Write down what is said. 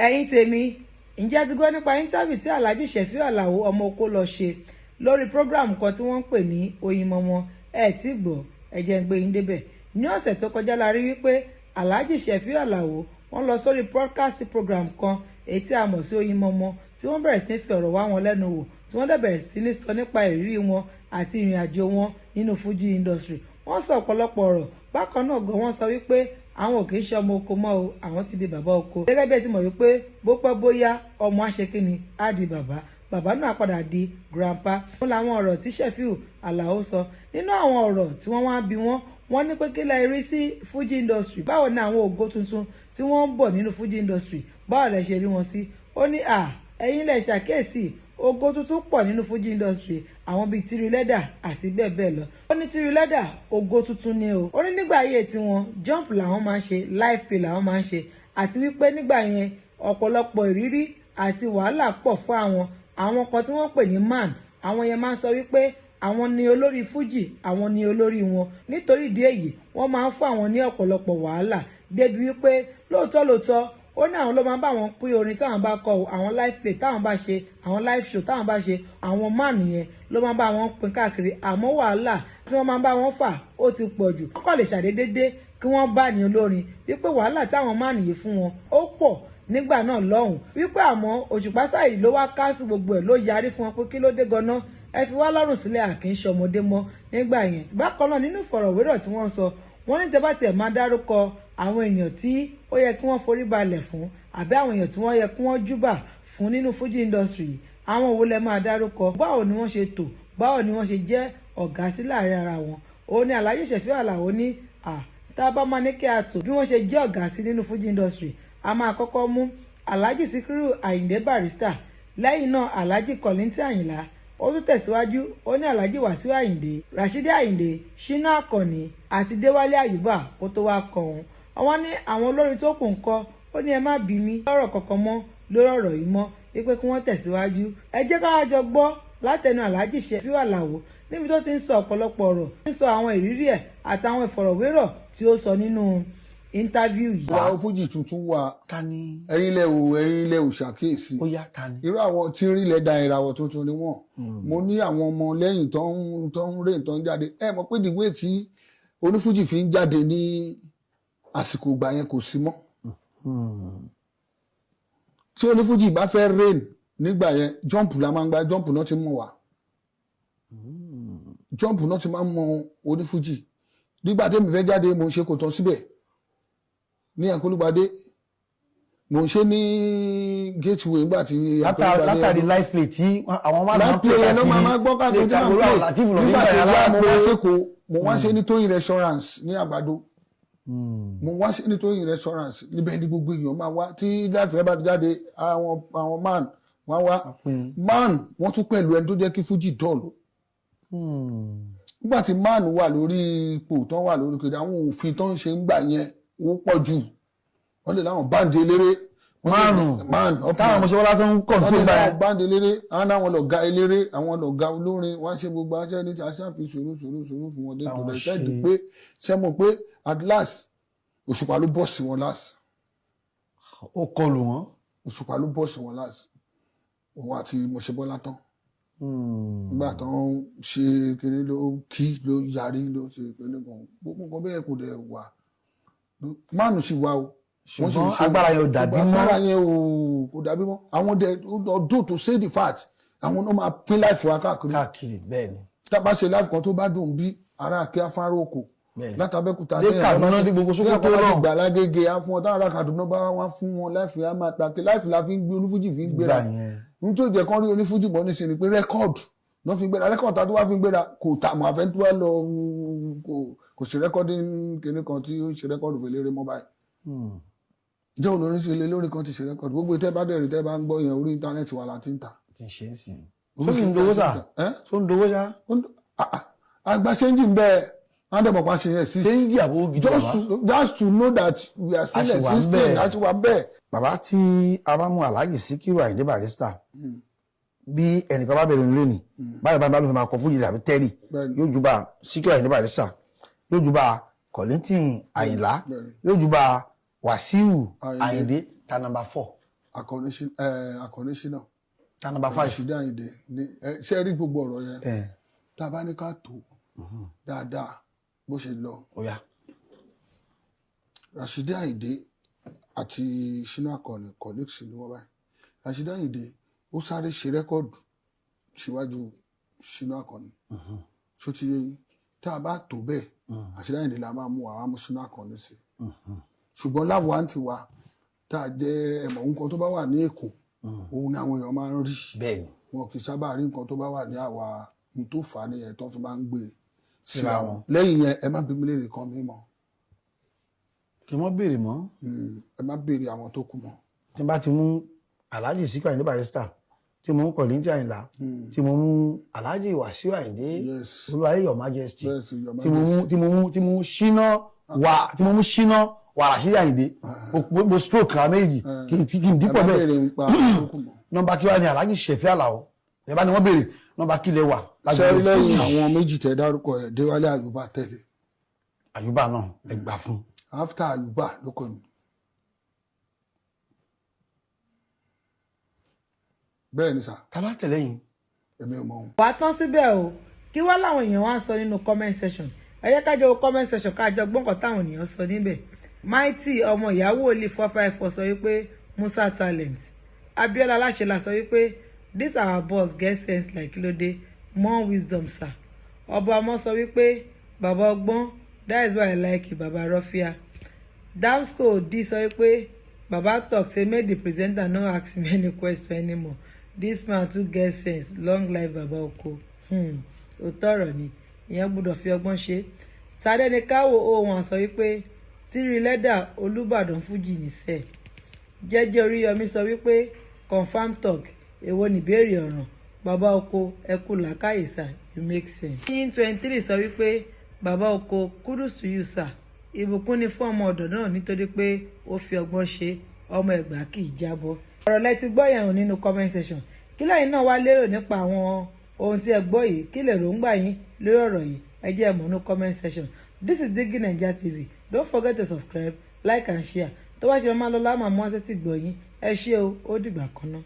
ẹ̀yin tèmi ǹjẹ́ ti gbọ́ nípa íńtábì tí Alhaji Sefiu Alao ọmọ oko lọ ṣe lórí program kan tí wọ́n ń pè ní Oyinmomo ẹ̀ tí gbọ́ ẹ jẹ́ n gbé yín débẹ̀. Ní ọ̀sẹ̀ tó kọjá la rí wípé Alhaji Sefiu Alao wọ́n lọ sórí podcast program kan èyí tí a mọ̀ sí Oyinmomo tí wọ́n bẹ̀rẹ̀ sí ní fi ọ̀rọ̀ wá wọn lẹ́nu wò tí wọ́n dẹ̀ bẹ̀rẹ̀ sí ní sọ nípa ìrírí wọn àti ìrìn àjò wọn nínú Fuji industry. Wọ́n sọ ọ̀pọ̀lọpọ̀ ọ̀rọ̀ bákan náà gan wọ́n sọ wípé àwọn ò kì í ṣe ọmọ oko mọ́ o, àwọn ti di bàbá oko. Gẹ́gẹ́ bí ẹ ti mọ̀ wípé bó pẹ́ bóyá ọmọ aṣekínni á di bàbá, bàbá náà padà di grandpa. Wọ́n làwọn ọ̀rọ̀ tí Sefiu Alao sọ. Nínú àwọn ọ̀rọ̀ tí wọ́n wá bí wọ́n ní pé kí lẹ rí sí Fuji industry, báwo ni àwọn ògo tuntun tí wọ́n ń bọ̀ nínú Fuji industry báwo lẹ ṣe rí wọn sí. Ó ní ẹ̀yin lẹ ṣàkíyèsí ògo tuntun pọ̀ nínú Fuji industry, àwọn bíi Tirilẹ́dà àti bẹ́ẹ̀ bẹ́ẹ̀ lọ. Ó ní Tirilẹ́dà ògo tuntun ni o. Ó ní nígbà ayé tiwọn jump làwọn máa ń ṣe, live play làwọn máa ń ṣe, àti wípé nígbà yẹn ọ̀pọ̀lọpọ̀ ìrírí àti wàhálà pọ̀ fún àwọn kan tí wọ́n pè ní man. Àwọn yẹn máa ń sọ wípé àwọn ni olórí Fuji, àwọn ni olórí wọn. Nítorí ìdí èyí wọ́n máa ń fún àwọn ní ọ̀pọ̀lọpọ̀ wàhálà débi wípé lóòótọ́ ó ní àwọn ló máa ń bá wọn pín orin táwọn bá kọ, àwọn live play táwọn bá ṣe, àwọn live show táwọn bá ṣe, àwọn máàlù yẹn ló máa ń bá wọn pín káàkiri. Àmọ́ wàhálà tí wọ́n máa ń bá wọn fà ó ti pọ̀ jù. wọ́n kàn lè ṣàdédé dé kí wọ́n bá ní olórin wípé wàhálà táwọn máàlù yìí fún wọn ó pọ̀ nígbà náà lọ́hùn, wípé àmọ́ Òṣùpá Saheed ló wá káàsì gbogbo ẹ̀, ló yarí fún wọn pé kí ló dé ganan, ẹ fi wá lọ́rùn sílẹ̀, àkínṣe ọmọdé mọ́ nígbà yẹn. Bákan náà nínú ìfọ̀rọ̀wérọ̀ tí wọ́n sọ, wọ́n ní tẹ́bá tiẹ̀ máa dárúkọ àwọn èèyàn tí ó yẹ kí wọ́n forí balẹ̀ fún àbí àwọn èèyàn tí wọ́n yẹ kí wọ́n júbà fún nínú Fuji industry, àwọn wo lẹ máa dárúkọ, báwo ni wọ́n ṣe tò, báwo ni wọ́n ṣe jẹ́ ọ̀gá sí láàrin ara wọn. Ó ní Alhaji Sefiu Alao ní tá a bá máa ní kí a tò bí wọ́n ṣe jẹ́ ọ̀gá sí nínú Fuji industry, a máa kọ́kọ́ mú Alhaji Sefiu Ayinde Barrister, lẹ́yìn náà Alhaji Kollington Ayinla. Ó tún tẹ̀síwájú, ó ní Alhaji Wasiu Ayinde, Rasheed Ayinde, Shina Akànnì àti Déwálé Àyùbá kó tó wá kọ òun. Àwọn ní àwọn olórin tó kù ń kọ́, ó ní ẹ má bí mi lọ́rọ̀ kankan mọ́ lórí ọ̀rọ̀ yìí mọ́, wípé kí wọ́n tẹ̀síwájú. Ẹ jẹ́ ká jọ gbọ́ látẹnu Alhaji Sefiu Alao níbi tó ti ń sọ ọ̀pọ̀lọpọ̀ ọ̀rọ̀, ń sọ àwọn ìrírí ẹ̀ àtàwọn ìfọ̀rọ̀wérọ̀ tí ó sọ nínú interview yìí. Ìyàwó Fuji tuntun wà ẹ̀yin lẹ ò ṣàkíyèsí. Irú àwọn tí ń rí lẹ́dà ìràwọ̀ tuntun ni wọ́n. Mo ní àwọn ọmọ lẹ́yìn tó ń rè tó ń jáde. Ẹ mọ̀ pé dìgbé tí onífújì fi ń jáde ní àsìkò ìgbà yẹn kò sí mọ́. Tí onífújì bá fẹ́ rain nígbà yẹn jump la máa ń gba, jump náà ti mọ̀ wá. Jump náà ti máa ń mọ onífújì. Nígbà tí èmi fẹ́ jáde mo ń ṣe kò tán síbẹ̀. Ní Àkólúgbadé mo ń ṣe ní gateway nígbà tí látàrí live play tí àwọn máa ń play yẹn ló máa gbọ́ káàkiri tí wọ́n play nígbà tí mo wá sẹ́kọ̀ọ́ mo wá ṣe ní Tóyìn restaurant ní Àgbàdo, mo wá ṣe ní Tóyìn restaurant níbẹ̀ ní gbogbo èèyàn máa wá tí láti ẹ bá ti jáde àwọn man wọ́n wá man wọ́n tún pẹ̀lú ẹni tó jẹ́ kí Fuji dọ̀lù. Nígbà tí man wà lórí ipò tán wà lórí kéde àwọn òfin tó ń ṣe ń gbà yẹn ó pọ̀ jù, wọ́n lè láwọn báńdì eléré táwọn ọmọ ṣọwọ́lá tó ń kọ̀ tó bá yẹn báńdì eléré, àwọn náà wọn lọ̀gá eléré, àwọn lọ̀gá olórin, wọ́n ṣe gbogbo aṣẹ́ ní ti aṣáfi sùúrù fún wọn dé tó rẹ̀ ṣẹ́ẹ̀dì pé ṣẹ́ mọ̀ pé at last Òṣùpá ló bọ́ sí wọn last. Ó kọlù wọn. Òṣùpá ló bọ́ sí wọn last, òun àti Mọ̀ṣẹ́bọ́lá tán. Nígbà tó ń ṣe kiri ló kí ló yarí ló ṣe pẹ̀lú kan gbogbo nǹkan bẹ́ẹ̀ kò dẹ̀ wà. Mánu sì wá o. Ṣùgbọ́n agbára yẹn ò dàbí mọ́. Agbára yẹn ò dàbí mọ́. Àwọn ọdún tó say the fact, àwọn náà máa pín láìfò wa káàkiri. Káàkiri bẹ́ẹ̀ ni. Tá a bá ṣe láìfò kan tó bá dùn bí ará kí afárá oko. Látàbẹ́kúta dé Kaduna ní gbogbo Sókótó náà. Gbà lágége á fún ọ táwọn ará Kaduna bá wá fún wọn láìfò á máa tàkì láìfò la fi ń gbé onífújì fi ń gbéra. Nítorí jẹ́ kán rí onífújì mọ́ ní sinmi pé rẹ́kọ̀dù náà fi ń gbéra, rẹ́kọ̀dù tá a tó wá fi ń gbéra kò tà mọ́ àfẹ́ tó wá lọ kò sí rẹ́kọ̀dì kìíní kan tí ó ń ṣe rẹ́kọ̀dù fún eléré mọ́ báyìí. Jẹ́ olórin sí ilé lórí kan ti ṣe rẹ́kọ̀dù gbogbo ìtẹ́ bá dẹ̀rì tẹ́ bá ń gbọ́ yẹn orí íńtánẹ́ẹ̀tì wà láti ń tà. Ti ṣe é sìn. Tó ń dowó sà? Tó ń dowó sà? Àgbà ṣéǹjì ń bẹ́ẹ̀ wọ́n dẹ̀ mọ̀ pa ṣe yẹn sí. Ṣéǹjì àbò gidi bàbá. Just to know that we are still existing àti wà bẹ́ẹ̀. Bàbá tí a bá mú Alhaji Sefiu Ayinde Barrister bí ẹnìkan bá bẹ̀rẹ̀ nílé ni báyìí bá ló fi máa kọ Fuji àbí tẹ́lì yóò júbà Sefiu Ayinde Barrister, yóò júbà Kollington Ayinla, yóò júbà Wasiu Ayinde ta number 4. Akọni Ṣínà. Number 5. Rashidi Ayinde ṣe rí gbogbo ọ̀rọ̀ yẹn tá a bá ní ká tó dáadáa bó ṣe lọ. Rashidi Ayinde àti Ṣínà Akọni colleagues ni wọ́n báyìí. Rashidi Ayinde ó sáré ṣe rẹ́kọ̀dù síwájú Ṣínà Akọni. So ti yé yín tá a bá tó bẹ́ẹ̀ Rashidi Ayinde la máa mú àwọn Ṣínà Akọni sí. Ṣùgbọ́n láwọn àǹtí wa tá a jẹ́ ẹ̀mọ̀ nǹkan tó bá wà ní Èkó òun ni àwọn èèyàn máa ń rí. Bẹ́ẹ̀ni. Wọn kì í sábà rí nǹkan tó bá wà ní àwa ní tó fà á nìyẹn tó fi máa ń gbé síra wọn. Lẹ́yìn yẹn ẹ má bí mi léèrè kan mímọ́. Kí wọ́n béèrè mọ́. Ẹ má béèrè àwọn tó kù mọ́. Tí n bá ti mú Alhaji Sefiu Alao Barrister, tí mo mú Kollington Àyìnlá, tí mo mú Alhaji Wasiu Ayinde, Olúwayé Your Majesty, tí mo mú Ṣínà wà Rashidi Ayinde, mo stroke ra méjì kí n dípọ̀ bẹ́ẹ̀. Nọ́mbà kí wá ní Alhaji Sefiu Alao, ẹ bá ní wọ́n béèrè nọ́mbà kí lẹ wà. Sẹ́rí lẹ́yìn àwọn méjì tẹ́ dárúkọ ẹ̀ Déwálé Àyùbá tẹ̀lé. Àyùbá náà ẹ gbà fún. After Àyùbá ló kọ́ mi. Bẹ́ẹ̀ ni sà. Ta ló tẹ̀lé yín? Èmi ò mọ̀ wọn. Wà á tán síbẹ̀ o kí wá láwọn èèyàn wá ń sọ nínú comment section ẹ jẹ́ ká jọ wo comment section ká jọ gbọ́n nǹkan táwọn èèyàn sọ níbẹ̀. Mighty ọmọ ìyàwó olè 454 sọ wípé Musa talent. Abiola Aláṣẹlá sọ wípé this our boss get sense like kílódé more wisdom sir. Ọba ọmọ sọ wípé bàbá ọgbọ́n that is why I like you bàbá Rọ́fíà. Damsco D sọ wípé bàbá talk say make the presenter no ask him any question anymore. This man too get sense long life bàbá oko. Òótọ́ ọ̀rọ̀ ni ìyẹn gbọ́dọ̀ fi ọgbọ́n ṣe. Tàdé ni káwọ ohun àsọ wípé tírí lẹ́dà Olúbàdàn Fuji nìṣẹ́. Jẹ́jẹ́ Oríyọmí sọ wípé confam talk èwo nìbéèrè ọ̀ràn bàbá oko ẹkú làákàyè sir you make sense. 23 sọ wípé bàbá oko kudos to you sir ìbùkún ni fún ọmọ ọ̀dọ̀ náà nítorí pé ó fi ọgbọ́n ṣe ọmọ Ẹ̀gbá kì í jábọ́. ọ̀rọ̀ lẹ ti gbọ́ yẹn nínú comment section kí lẹ́yìn náà wá lérò nípa àwọn ohun tí ẹ gbọ́ yìí kí lè ròǹgbà yín lórí ọ̀rọ̀ yìí ẹ jẹ́ ẹ mọ̀ ní comment section. This is DIGINAIJA TV. Don't forget to subscribe, like and share. Tó bá ṣe máa lọ láàmú àmọ́ àṣẹ tí gbọ́ yín ẹ ṣé o ó dìgbà kan náà.